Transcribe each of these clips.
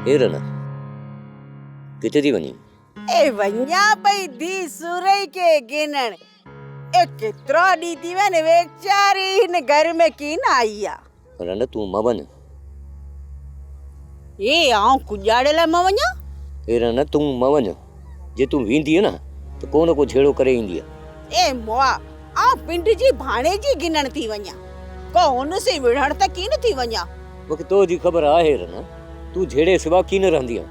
ए रना किथे थी वञी? ए वञा पई धी सुरई के गिनण। ए केतिरो ॾींहं थी विया आहिनि वेचारी हिन घर में कीन आई आहे। रना तूं म वञ। ए आऊं कुॼाड़े लाइ मां वञा? ए रना तूं म वञ। जे तूं वेंदी न त को न को झेड़ो करे ईंदी आहे। ए मोआ आऊं पिंड जी भाणे जी गिनण थी वञा, को हुन से विढ़ण त कीन थी वञा। मूंखे तो जी ख़बर आहे रना, तूं झेड़े सिवा कीन रहंदी आहे।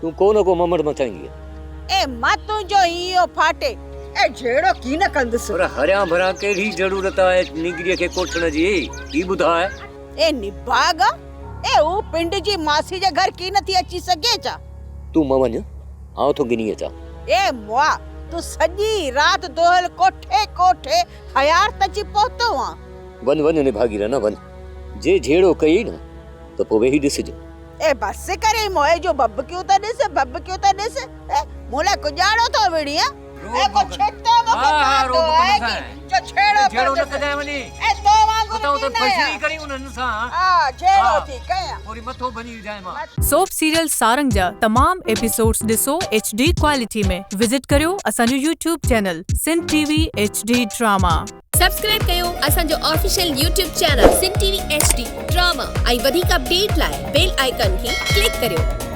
तूं को न को ममड़ मचाईंदी आहे। ए मां तुंहिंजो इहो फाटे ए झेड़ो कीन कंदुसि। पर हरियां भरियां कहिड़ी ज़रूरत आहे निगरीअ खे कोठण जी? ई ॿुधाए। ए निभाग ए हू पिंड जी मासी जे घर कीन थी अची सघे छा? तूं म वञ, आउं थो गिनी अचां। ए मोआ तू सॼी रात दोहल कोठे कोठे हयार तची पहुतो आ। वञ वञ निभागी रना वञ। जे झेड़ो कई न त पोइ वेही ॾिसजो। ए बस करे मोए जो बब क्यों ता ॾिस ए मोला कुजाड़ो तो विड़िया ए को छेतो मको है कि जो छेड़ो न कजाए वञी। ए तो वांगुर तो फसली करी उन्हनि सां। हां छेड़ो थी कया पूरी मथो बनी जाए मां। सोप सीरियल सारंग जा तमाम एपिसोड्स ॾिसो HD क्वालिटी में। विजिट करियो असांजो YouTube channel Sindh TV HD drama. Subscribe कयो असांजो official YouTube channel Sindh TV HD drama ऐं वधीक अपडेट लाइ बेल आइकन खे क्लिक करियो।